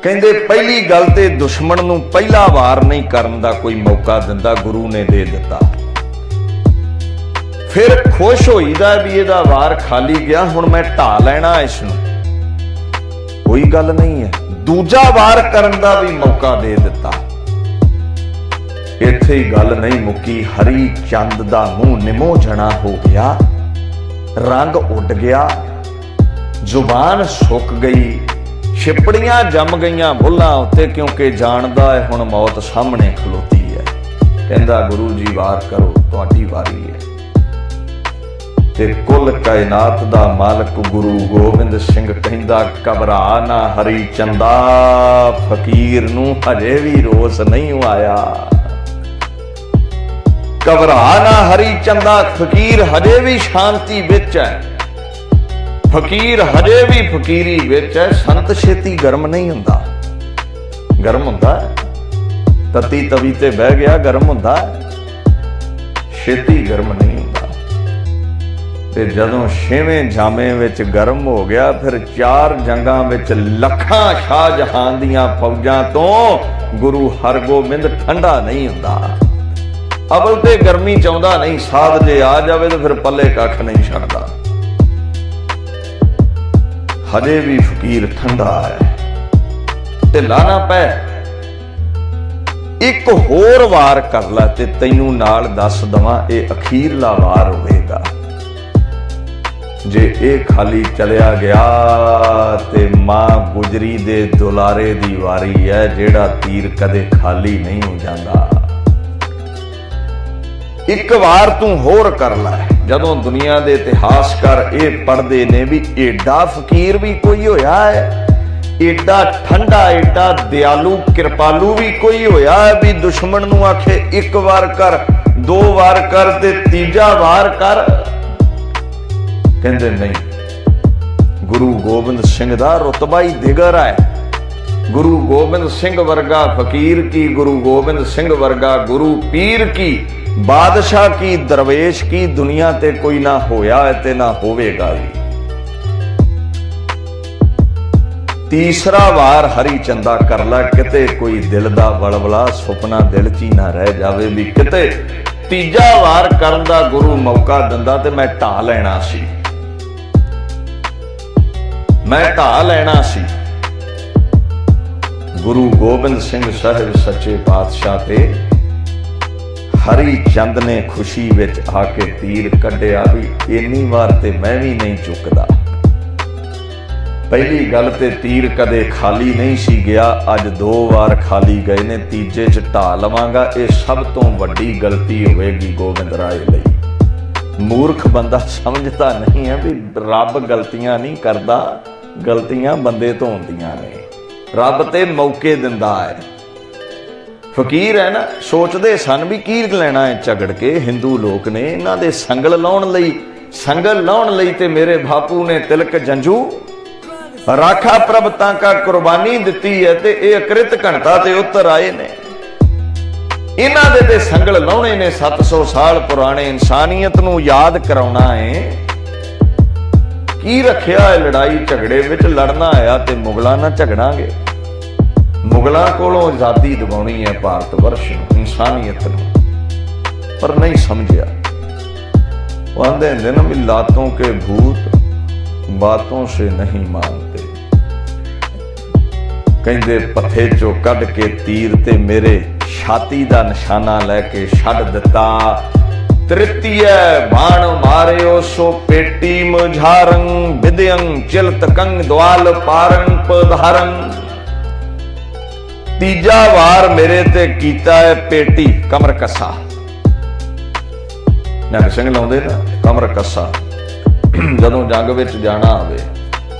ਕਹਿੰਦੇ ਪਹਿਲੀ ਗੱਲ ਤੇ ਦੁਸ਼ਮਣ ਨੂੰ ਪਹਿਲਾ ਵਾਰ ਨਹੀਂ ਕਰਨ ਦਾ ਕੋਈ ਮੌਕਾ ਦਿੰਦਾ, ਗੁਰੂ ਨੇ ਦੇ ਦਿੱਤਾ। ਫਿਰ ਖੁਸ਼ ਹੋਈਦਾ ਵੀ ਇਹਦਾ ਵਾਰ ਖਾਲੀ ਗਿਆ, ਹੁਣ ਮੈਂ ਢਾ ਲੈਣਾ ਇਸ ਨੂੰ। ਕੋਈ ਗੱਲ ਨਹੀਂ ਹੈ, ਦੂਜਾ ਵਾਰ ਕਰਨ ਦਾ ਵੀ ਮੌਕਾ ਦੇ ਦਿੱਤਾ। ਇੱਥੇ ਹੀ ਗੱਲ ਨਹੀਂ ਮੁੱਕੀ। ਹਰੀ ਚੰਦ ਦਾ ਮੂੰਹ ਨਿਮੋ ਜਣਾ ਹੋ ਗਿਆ, ਰੰਗ ਉੱਡ ਗਿਆ, ਜ਼ੁਬਾਨ ਸੁੱਕ ਗਈ, ਛਿਪੜੀਆਂ ਜੰਮ ਗਈਆਂ ਬੁੱਲਾਂ ਉੱਤੇ, ਕਿਉਂਕਿ ਜਾਣਦਾ ਹੈ ਹੁਣ ਮੌਤ ਸਾਹਮਣੇ ਖਲੋਤੀ ਹੈ। ਕਹਿੰਦਾ ਗੁਰੂ ਜੀ ਵਾਰ ਕਰੋ, ਤੁਹਾਡੀ ਵਾਰੀ ਹੈ। ਤੇ ਕੁੱਲ ਕਾਇਨਾਤ ਦਾ ਮਾਲਕ ਗੁਰੂ ਗੋਬਿੰਦ ਸਿੰਘ ਕਹਿੰਦਾ ਘਬਰਾ ਨਾ ਹਰੀ ਚੰਦਾ, ਫਕੀਰ ਨੂੰ ਹਜੇ ਵੀ ਰੋਸ ਨਹੀਂ ਆਇਆ। ਘਬਰਾ ਨਾ ਹਰੀ ਚੰਦਾ, ਫਕੀਰ ਹਜੇ ਵੀ ਸ਼ਾਂਤੀ ਵਿੱਚ ਹੈ, ਫਕੀਰ ਹਜੇ ਵੀ ਫਕੀਰੀ ਵਿੱਚ ਹੈ। ਸੰਤ ਛੇਤੀ ਗਰਮ ਨਹੀਂ ਹੁੰਦਾ। ਗਰਮ ਹੁੰਦਾ ਤਤੀ ਤਵੀ ਤੇ ਬਹਿ ਗਿਆ, ਗਰਮ ਹੁੰਦਾ, ਛੇਤੀ ਗਰਮ ਨਹੀਂ ਹੁੰਦਾ। ਤੇ ਜਦੋਂ ਛੇਵੇਂ ਜਾਮੇ ਵਿੱਚ ਗਰਮ ਹੋ ਗਿਆ, ਫਿਰ 4 ਜੰਗਾਂ ਵਿੱਚ ਲੱਖਾਂ ਸ਼ਾਹਜਹਾਨ ਦੀਆਂ ਫੌਜਾਂ ਤੋਂ ਗੁਰੂ ਹਰਗੋਬਿੰਦ ਠੰਡਾ ਨਹੀਂ ਹੁੰਦਾ। ਅਵਲ ਤੇ ਗਰਮੀ ਚਾਹੁੰਦਾ ਨਹੀਂ, ਸਾਧ ਜੇ ਆ ਜਾਵੇ ਤਾਂ ਫਿਰ ਪੱਲੇ ਕੱਖ ਨਹੀਂ ਛੱਡਦਾ। ਹਜੇ ਵੀ ਫਕੀਰ ਠੰਡਾ ਹੈ, ਢਿੱਲਾ ਨਾ ਪੈ। ਇੱਕ ਹੋਰ ਵਾਰ ਕਰ ਲੈ ਤੇ ਤੈਨੂੰ ਨਾਲ ਦੱਸ ਦਵਾਂ, ਇਹ ਅਖੀਰਲਾ ਵਾਰ ਹੋਵੇਗਾ। ਜੇ ਇਹ ਖਾਲੀ ਚਲਿਆ ਗਿਆ ਤੇ ਮਾਂ ਗੁਜਰੀ ਦੇ ਦੁਲਾਰੇ ਦੀ ਵਾਰੀ ਹੈ, ਜਿਹੜਾ ਤੀਰ ਕਦੇ ਖਾਲੀ ਨਹੀਂ ਹੋ ਜਾਂਦਾ। ਇੱਕ ਵਾਰ ਤੂੰ ਹੋਰ ਕਰ ਲੈ। ਜਦੋਂ ਦੁਨੀਆ ਦੇ ਇਤਿਹਾਸਕਾਰ ਇਹ ਪੜ੍ਹਦੇ ਨੇ ਵੀ ਏਡਾ ਫਕੀਰ ਵੀ ਕੋਈ ਹੋਇਆ ਹੈ, ਏਡਾ ਠੰਡਾ, ਏਡਾ ਦਿਆਲੂ ਕਿਰਪਾਲੂ ਵੀ ਕੋਈ ਹੋਇਆ ਹੈ ਵੀ ਦੁਸ਼ਮਣ ਨੂੰ ਆਖੇ ਇੱਕ ਵਾਰ ਕਰ, 2 ਵਾਰ ਕਰ ਤੇ ਤੀਜਾ ਵਾਰ ਕਰ। ਕਹਿੰਦੇ ਨਹੀਂ, ਗੁਰੂ ਗੋਬਿੰਦ ਸਿੰਘ ਦਾ ਰੁਤਬਾ ਹੀ ਦਿਗਰ ਹੈ। ਗੁਰੂ ਗੋਬਿੰਦ ਸਿੰਘ ਵਰਗਾ ਫਕੀਰ ਕੀ, ਗੁਰੂ ਗੋਬਿੰਦ ਸਿੰਘ ਵਰਗਾ ਗੁਰੂ ਪੀਰ ਕੀ, ਬਾਦਸ਼ਾਹ ਕੀ, ਦਰਵੇਸ਼ ਕੀ ਦੁਨੀਆ ਤੇ ਕੋਈ ਨਾ ਹੋਇਆ ਹੈ ਤੇ ਨਾ ਹੋਵੇਗਾ ਵੀ। ਤੀਸਰਾ ਵਾਰ ਹਰੀ ਚੰਦਾ ਕਰ ਲੈ, ਕਿਤੇ ਕੋਈ ਦਿਲ ਦਾ ਵਲਵਲਾ ਸੁਪਨਾ ਦਿਲ 'ਚ ਹੀ ਨਾ ਰਹਿ ਜਾਵੇ ਵੀ ਕਿਤੇ ਤੀਜਾ ਵਾਰ ਕਰਨ ਦਾ ਗੁਰੂ ਮੌਕਾ ਦਿੰਦਾ ਤੇ ਮੈਂ ਢਾ ਲੈਣਾ ਸੀ, ਮੈਂ ਢਾ ਲੈਣਾ ਸੀ। ਗੁਰੂ ਗੋਬਿੰਦ ਸਿੰਘ ਸਾਹਿਬ ਸੱਚੇ ਪਾਤਸ਼ਾਹ ਤੇ ਹਰੀ ਚੰਦ ਨੇ ਖੁਸ਼ੀ ਵਿੱਚ ਆ ਕੇ ਤੀਰ ਕੱਢਿਆ ਵੀ ਇੰਨੀ ਵਾਰ ਤੇ ਮੈਂ ਵੀ ਨਹੀਂ ਚੁੱਕਦਾ। ਪਹਿਲੀ ਗੱਲ ਤੇ ਤੀਰ ਕਦੇ ਖਾਲੀ ਨਹੀਂ ਸੀ ਗਿਆ, ਅੱਜ 2 ਵਾਰ ਖਾਲੀ ਗਏ ਨੇ, ਤੀਜੇ 'ਚ ਢਾ ਲਵਾਂਗਾ। ਇਹ ਸਭ ਤੋਂ ਵੱਡੀ ਗਲਤੀ ਹੋਵੇਗੀ ਗੋਬਿੰਦ ਰਾਏ ਲਈ। ਮੂਰਖ ਬੰਦਾ ਸਮਝਦਾ ਨਹੀਂ ਹੈ ਵੀ ਰੱਬ ਗਲਤੀਆਂ ਨਹੀਂ ਕਰਦਾ, ਗਲਤੀਆਂ ਬੰਦੇ ਤੋਂ ਹੁੰਦੀਆਂ ਨੇ। ਰੱਬ ਤੇ ਮੌਕੇ ਦਿੰਦਾ ਹੈ। ਫਕੀਰ ਹੈ ਨਾ, ਸੋਚਦੇ ਸਨ ਵੀ ਕੀ ਲੈਣਾ ਹੈ ਝਗੜ ਕੇ। ਹਿੰਦੂ ਲੋਕ ਨੇ ਇਹਨਾਂ ਦੇ ਸੰਗਲ ਲਾਉਣ ਲਈ ਤੇ ਮੇਰੇ ਬਾਪੂ ਨੇ ਤਿਲਕ ਜੰਜੂ ਰਾਖਾ ਪ੍ਰਭ ਤਾਂਕਾ ਕੁਰਬਾਨੀ ਦਿੱਤੀ ਹੈ ਤੇ ਇਹ ਅਕ੍ਰਿਤ ਘੰਟਾ ਤੇ ਉਤਰ ਆਏ ਨੇ। ਇਹਨਾਂ ਦੇ ਤੇ ਸੰਗਲ ਲਾਉਣੇ ਨੇ 700 ਸਾਲ ਪੁਰਾਣੇ। ਇਨਸਾਨੀਅਤ ਨੂੰ ਯਾਦ ਕਰਾਉਣਾ ਹੈ। ਕੀ ਰੱਖਿਆ ਹੈ ਲੜਾਈ ਝਗੜੇ ਵਿੱਚ? ਲੜਨਾ ਆਇਆ ਤੇ ਮੁਗਲਾਂ ਨਾਲ ਝਗੜਾਂਗੇ। ਮੁਗਲਾਂ ਕੋਲੋਂ ਆਜ਼ਾਦੀ ਦਿਵਾਉਣੀ ਹੈ ਭਾਰਤ ਵਰਸ਼ ਨੂੰ, ਇਨਸਾਨੀਅਤ ਨੂੰ, ਪਰ ਨਹੀਂ ਸਮਝਿਆ। ਉਹ ਆਂਦੇ ਹੁੰਦੇ ਨਾ ਵੀ ਲਾਤੋਂ ਕੇ ਭੂਤ ਬਾਤੋਂ ਸੇ ਨਹੀਂ ਮਾਨਤੇ। ਕਹਿੰਦੇ ਪੱਥੇ ਚੋਂ ਕੱਢ ਕੇ ਤੀਰ ਤੇ ਮੇਰੇ ਛਾਤੀ ਦਾ ਨਿਸ਼ਾਨਾ ਲੈ ਕੇ ਛੱਡ ਦਿੱਤਾ। ਤ੍ਰਿਤੀਯ ਬਾਣ ਮਾਰਿਓ ਸੋ ਪੇਟੀ ਮੁਝਾਰੰ ਵਿਦਯੰ ਚਿਲਤ ਕੰਗ ਦਵਾਲ ਪਾਰੰ ਪਧਾਰੰ। ਤੀਜਾ ਵਾਰ ਮੇਰੇ ਤੇ ਕੀਤਾ ਹੈ ਪੇਟੀ, ਕਮਰ ਕੱਸਾ। ਨਿਹੰਗ ਸਿੰਘ ਲਾਉਂਦੇ ਨਾ ਕਮਰ ਕੱਸਾ। ਜਦੋਂ ਜੰਗ ਵਿੱਚ ਜਾਣਾ ਹੋਵੇ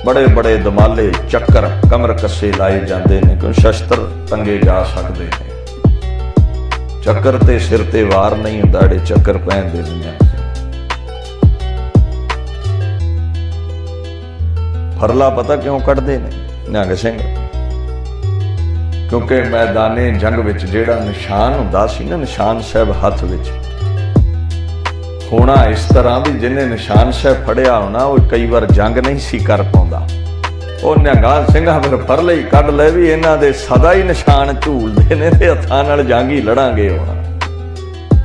ਬੜੇ ਬੜੇ ਦਮਾਲੇ ਚੱਕਰ ਕਮਰ ਕੱਸੇ ਲਾਏ ਜਾਂਦੇ ਨੇ, ਕਿਉਂ ਸ਼ਸਤਰ ਟੰਗੇ ਜਾ ਸਕਦੇ ਨੇ। ਚੱਕਰ ਤੇ ਸਿਰ ਤੇ ਵਾਰ ਨਹੀਂ ਹੁੰਦਾ, ਜਿਹੜੇ ਚੱਕਰ ਪਹਿਨਦੇ ਨੇ। ਫਰਲਾ ਪਤਾ ਕਿਉਂ ਕੱਢਦੇ ਨੇ ਨਿਹੰਗ ਸਿੰਘ? ਕਿਉਂਕਿ ਮੈਦਾਨੇ ਜੰਗ ਵਿੱਚ ਜਿਹੜਾ ਨਿਸ਼ਾਨ ਹੁੰਦਾ ਸੀ ਨਾ, ਨਿਸ਼ਾਨ ਸਾਹਿਬ ਹੱਥ ਵਿੱਚ, होना इस तरह भी जिन्हें निशान शाह फड़िया होना वो कई बार जंग नहीं सी कर पाਉਂਦਾ। ਉਹ ਨਿਹੰਗਾਂ ਸਿੰਘਾਂ ਫਿਰ ਫਰਲੇ ਹੀ ਕੱਢ ਲੈ ਵੀ ਇਹਨਾਂ ਦੇ ਸਦਾ ਹੀ ਨਿਸ਼ਾਨ ਝੂਲਦੇ ਨੇ ਤੇ ਹੱਥਾਂ ਨਾਲ ਜੰਗ ਹੀ ਲੜਾਂਗੇ ਹੁਣ।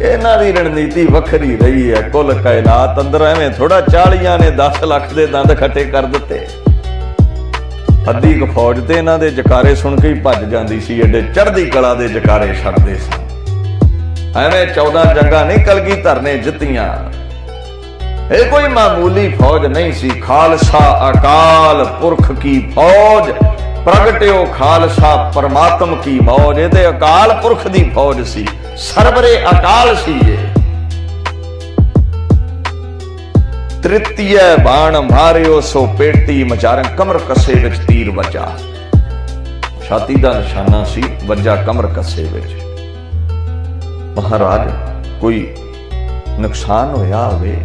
ਇਹਨਾਂ ਦੀ ਰਣਨੀਤੀ ਵੱਖਰੀ ਰਹੀ ਹੈ। ਕੁੱਲ ਕਾਇਨਾਤ ਅੰਦਰ ਐਵੇਂ ਥੋੜਾ 40 ਨੇ 10 ਲੱਖ ਦੇ ਦੰਦ ਖੱਟੇ ਕਰ ਦਿੱਤੇ। ਅੱਧੀ ਕੁ ਫੌਜ ਤੇ ਇਹਨਾਂ ਦੇ ਜਕਾਰੇ ਸੁਣ ਕੇ ਹੀ ਭੱਜ ਜਾਂਦੀ ਸੀ, ਏਡੇ ਚੜ੍ਹਦੀ ਕਲਾ ਦੇ ਜਕਾਰੇ ਛੱਡਦੇ ਸਨ। ਐਵੇਂ 14 ਜੰਗਾਂ ਨਹੀਂ ਕਲਗੀਧਰ ਨੇ ਜਿੱਤੀਆਂ। ਇਹ ਕੋਈ ਮਾਮੂਲੀ फौज नहीं सी। खालसा अकाल पुरख की फौज, प्रगट्यो खालसा परमात्म की मौज। ये ते अकाल पुरख दी फौज सी, सरवरे अकाल सी। ये तृतीय बाण मारियो सो पेटी मचारं, कमर कसे विच तीर वजा। छाती दा निशाना सी, वजा कमर कसे विच। महाराज कोई नुकसान होया होवे,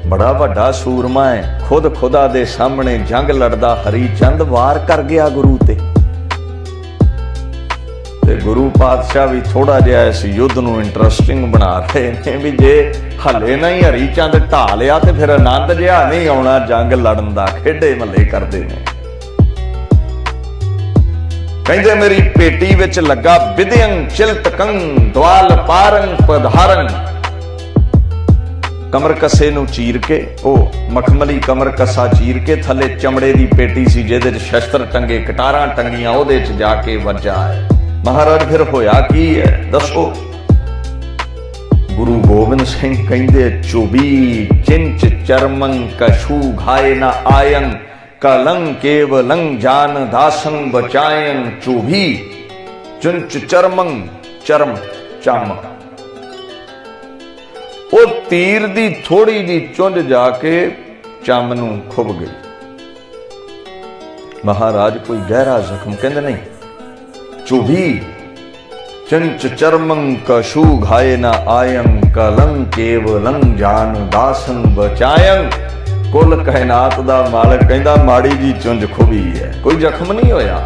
बड़ा वड्डा सूरमा है, खुद खुदा दे सामने जंग लड़दा हरी चंद वार कर गया गुरु ते। गुरु पातशाह भी थोड़ा जिहा इस युद्ध नूं इंटरस्टिंग बना रहे ने भी जे हले ना ही हरी चंद ढा लिया ते फिर आनंद जिहा नहीं आउणा जंग लड़न दा। खेडे मल्ले करदे ने। कहंदे मेरी पेटी विच लगा विद्यं चिलतकं द्वाल पारं पधारं। कमर कसे नूं चीर के, ओ मखमली कमर कसा चीर के थले चमड़े दी पेटी सी जिहदे च शस्त्र टंगे, कटारां टंगियां, ओहदे च जाके वजा है। महाराज फिर होया की है दसो। गुरु गोबिंद सिंह कहंदे चुबी चिंच चरमं कछू घाए न आयं, कलंग केवलं जान दासं बचायं। चुभी चुंच चरमं, चरम चम। ਉਹ ਤੀਰ ਦੀ ਥੋੜੀ ਜੀ ਚੁੰਝ ਜਾ ਕੇ ਚੰਮ ਨੂੰ ਖੁੱਭ ਗਈ। ਮਹਾਰਾਜ ਕੋਈ ਗਹਿਰਾ ਜ਼ਖਮ ਕਹਿੰਦੇ ਨਹੀਂ। ਚੁਭੀ ਚੰਚ ਚਰਮੰ ਕਸ਼ੂ ਘਾਏ ਨਾ ਆਯੰ, ਕਲੰ ਕੇਵਲੰ ਜਾਨ ਦਾਸੰ ਬਚਾਯੰ। ਕੁੱਲ ਕਾਇਨਾਤ ਦਾ ਮਾਲਕ ਕਹਿੰਦਾ ਮਾੜੀ ਜੀ ਚੁੰਝ ਖੁੱਭੀ ਹੈ, ਕੋਈ ਜ਼ਖਮ ਨਹੀਂ ਹੋਇਆ।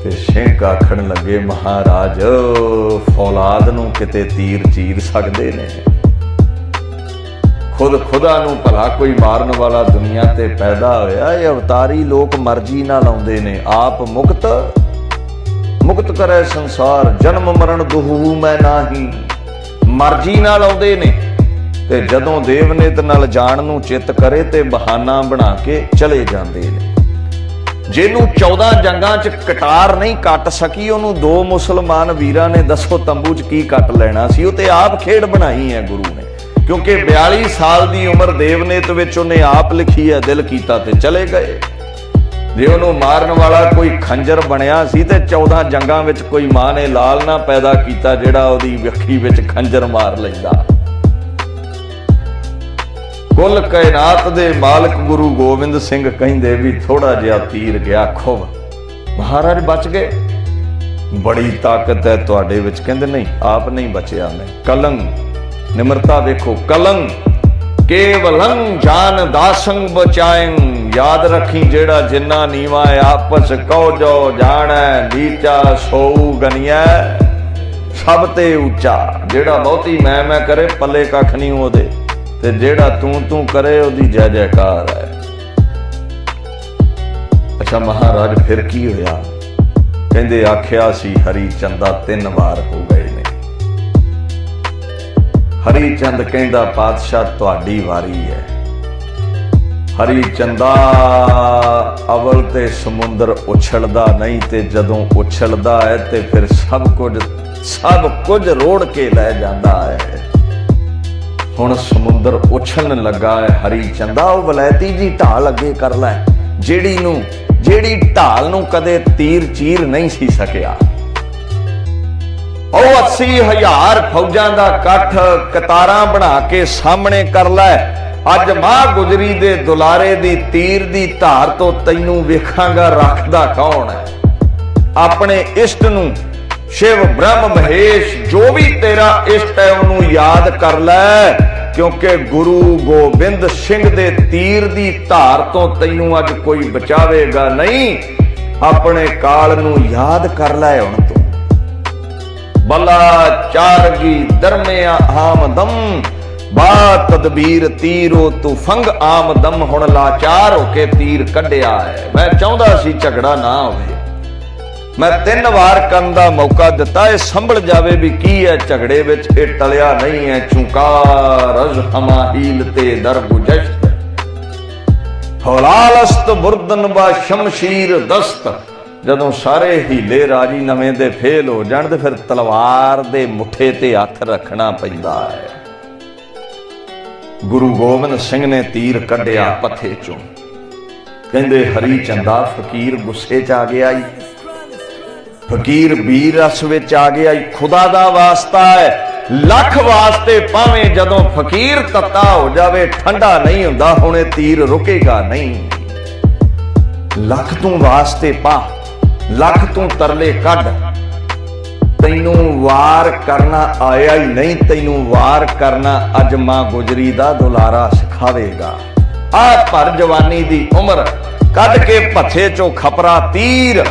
ਤੇ ਸਿੰਘ ਆਖਣ ਲੱਗੇ ਮਹਾਰਾਜ ਫੌਲਾਦ ਨੂੰ ਕਿਤੇ ਤੀਰ ਚੀਰ ਸਕਦੇ ਨੇ। ਖੁਦ ਖੁਦਾ ਨੂੰ ਭਲਾ ਕੋਈ ਮਾਰਨ ਵਾਲਾ ਦੁਨੀਆ ਤੇ ਪੈਦਾ ਹੋਇਆ। ਇਹ ਅਵਤਾਰੀ ਲੋਕ ਮਰਜ਼ੀ ਨਾਲ ਆਉਂਦੇ ਨੇ। ਆਪ ਮੁਕਤ ਕਰੇ ਸੰਸਾਰ, ਜਨਮ ਮਰਨ ਦੁਹੂ ਮੈਂ ਨਾਹੀ। ਮਰਜ਼ੀ ਨਾਲ ਆਉਂਦੇ ਨੇ ਤੇ ਜਦੋਂ ਦੇਵਨੇਤ ਨਾਲ ਜਾਣ ਨੂੰ ਚਿੱਤ ਕਰੇ ਤੇ ਬਹਾਨਾ ਬਣਾ ਕੇ ਚਲੇ ਜਾਂਦੇ ਨੇ। ਜਿਹਨੂੰ 14 ਜੰਗਾਂ 'ਚ ਕਟਾਰ ਨਹੀਂ ਕੱਟ ਸਕੀ ਉਹਨੂੰ 2 ਮੁਸਲਮਾਨ ਵੀਰਾਂ ਨੇ ਦੱਸੋ ਤੰਬੂ 'ਚ ਕੀ ਕੱਟ ਲੈਣਾ ਸੀ। ਉਹ ਤੇ ਆਪ ਖੇਡ ਬਣਾਈ ਹੈ ਗੁਰੂ ਨੇ, ਕਿਉਂਕਿ 42 ਸਾਲ ਦੀ ਉਮਰ ਦੇਵਨੇਤ ਵਿੱਚ ਉਹਨੇ ਆਪ ਲਿਖੀ ਹੈ। ਦਿਲ ਕੀਤਾ ਤੇ ਚਲੇ ਗਏ। ਜੇ ਉਹਨੂੰ ਮਾਰਨ ਵਾਲਾ ਕੋਈ ਖੰਜਰ ਬਣਿਆ ਸੀ ਤੇ 14 ਜੰਗਾਂ ਵਿੱਚ ਕੋਈ ਮਾਂ ਨੇ ਲਾਲ ਨਾ ਪੈਦਾ ਕੀਤਾ ਜਿਹੜਾ ਉਹਦੀ ਵੱਖੀ ਵਿੱਚ ਖੰਜਰ ਮਾਰ ਲੈਂਦਾ। ਕੁੱਲ ਕਾਇਨਾਤ ਦੇ ਮਾਲਕ ਗੁਰੂ ਗੋਬਿੰਦ ਸਿੰਘ ਕਹਿੰਦੇ ਵੀ ਥੋੜਾ ਜਿਹਾ ਤੀਰ ਗਿਆ ਖੁੱਭ। ਮਹਾਰਾਜ ਬਚ ਗਏ। ਬੜੀ ਤਾਕਤ ਹੈ ਤੁਹਾਡੇ ਵਿੱਚ। ਕਹਿੰਦੇ ਨਹੀਂ ਆਪ ਨਹੀਂ ਬਚਿਆ ਮੈਂ। ਕਲੰਗ ਨਿਮਰਤਾ ਵੇਖੋ। ਕਲੰਗ ਕੇਵਲੰ ਜਾਨ ਦਾਸੰ ਬਚਾਇੰ। याद रखी जेड़ा जिन्ना नीवा आपस कहो जो जाना नीचा सोऊ गनिया सब ते ऊंचा। जेड़ा बहुती मैं करे पले कख नहीं ओदे ते जेड़ा तू करे ओदी जय जयकार है। अच्छा महाराज फिर की होया? कहंदे आख्या सी हरी चंदा 3 बार हो गए ने। हरी चंद कहंदा पातशाह तुहाडी वारी है। हरी चंदा अवल ते समुंदर उछलदा नहीं ते जदों उछलदा है ते फिर सब कुछ रोड़ के लै जांदा है। हुण समुंदर उछलन लगा है। हरी चंदा वो वलैती जी ढाल अगे कर लै जेड़ी ढाल नूं कदे तीर चीर नहीं सी सकिया। 80,000 फौजां दा कठ कतारां बना के सामने कर लै। अज मां गुजरी दे दुलारे दी तीर दी धार तो तैनू वेखांगा रखदा कौन है। अपने इष्ट नू शिव ब्रह्म महेश जो भी तेरा इष्ट है उन्होंने याद कर लै, क्योंकि गुरु गोबिंद सिंह दे तीर दी धार तो तैनू अज कोई बचावेगा नहीं। अपने काल नू याद कर लै हुण तू। बला चारगी दरमे आमदम बा तदबीर तीरो तू फंग आमदम। हुण लाचार होके तीर कढ़िया है। मैं चाहुंदा सी झगड़ा ना होवे, मैं 3 वार करन दा मौका दिता, ये संभल जावे भी की है झगड़े विच, ये टलिया नहीं है। चुकार अज हमा हील ते दर गुजश्त, हलालस्त बुरदन बा शमशीर दस्त। जदों सारे हीले राजी नवें दे फेल हो जाण ते फिर तलवार दे मुठे ते हथ रखना पैंदा है। गुरु गोबिंद सिंह ने तीर कढ़िया पथे चों, कहंदे हरी चंदा फकीर गुस्से च आ गया। फकीर वीर रस विच आ गया। खुदा दा वास्ता है, लख वास्ते पावें जदों फकीर तत्ता हो जावे ठंडा नहीं हुंदा, हुणे तीर रुकेगा नहीं। लख तू वास्ते पा, लख तू तरले कढ, तैनू वार करना आया ही नहीं, तैनू वार करना अज मां गुजरी दा दुलारा सिखावेगा। आ भर जवानी दी उम्र कढ के भथे चो खपरा तीर,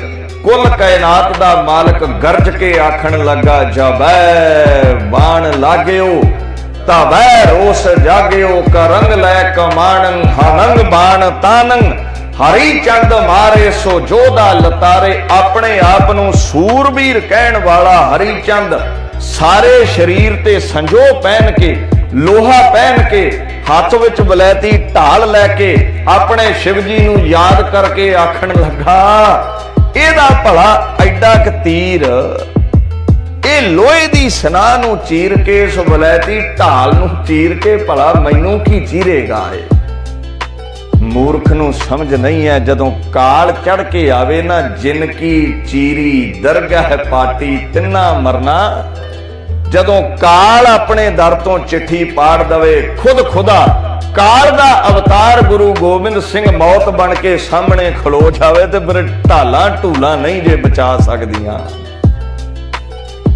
कुल कायनात दा मालक गरज के आखन लगा, जबै बाण लागेओ तबै रोस जागेओ, करंग लै कमाणंग हनंग बाण तानंग। हरी चंद मारे सो जोधा लतारे, अपने आप नू सूरबीर कहण वाला हरी चंद सारे शरीर ते संजो पहन के, लोहा पहन के, हाथ विच वलैती ढाल लैके अपने शिव जी नू याद करके आखन लगा, एदा भला एडा क तीर ए लोहे दी सना नू चीर के, इस वलैती ढाल नू चीर के भला मैनू की चीरेगा। मूर्ख नू समझ नहीं है, जदों काल चढ़ के आवे ना, जिनकी चीरी दरगाह पाटी तिन्ना मरना। जदों काल अपने दर तो चिट्ठी पाड़ दवे, खुद खुदा काल दा अवतार गुरु गोबिंद सिंह मौत बन के सामने खलो जावे, ते फिर ढालां ढूलां नहीं जे बचा सकदियां।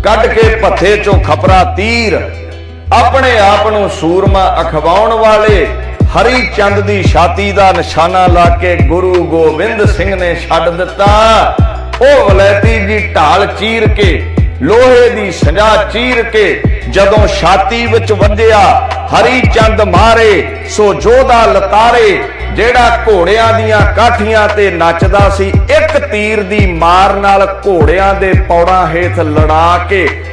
कट के भथे चो खपरा तीर, अपने आप नू सूरमा अखवाउण वाले हरी चंद दी छाती दा निशाना ला के गुरु गोबिंद सिंह ने छड्ड दिता। ओ वलैती जी ढाल चीर के, लोहे दी सजा चीर के जदों छाती विच वज्जिया, हरी चंद मारे सो जोधा लतारे। जेड़ा घोड़ियां दियां काठियां ते नचदा सी, एक तीर दी मार नाल घोड़ियां दे पौड़ां हेठ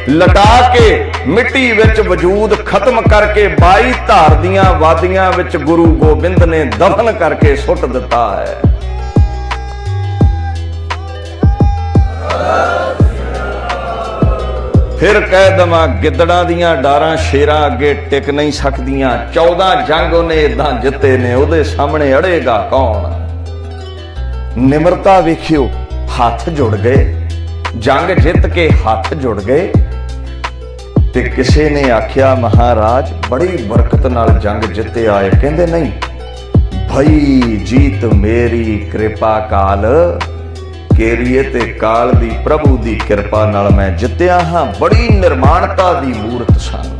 लटा के मिट्टी विच वजूद खत्म करके 22 धार दियां वादियां विच गुरु गोबिंद ने दफन करके सुट दिता है। फिर कह दवा गिदड़ा दियां डारां शेरां अगे टिक नहीं सकदियां। 14 जंग उन्हें इदां जिते ने, उहदे सामने अड़ेगा कौन। निमरता वेखियो, हाथ जुड़ गए, जंग जित के हाथ जुड़ गए। ते किसे ने आख्या महाराज बड़ी बरकत नाल जंग जिते आए। कहंदे नहीं भई जीत मेरी कृपा काल केरीए ते काल दी प्रभु दी किरपा नाल मैं जित्तिया हां। बड़ी निर्माणता दी मूरत सन।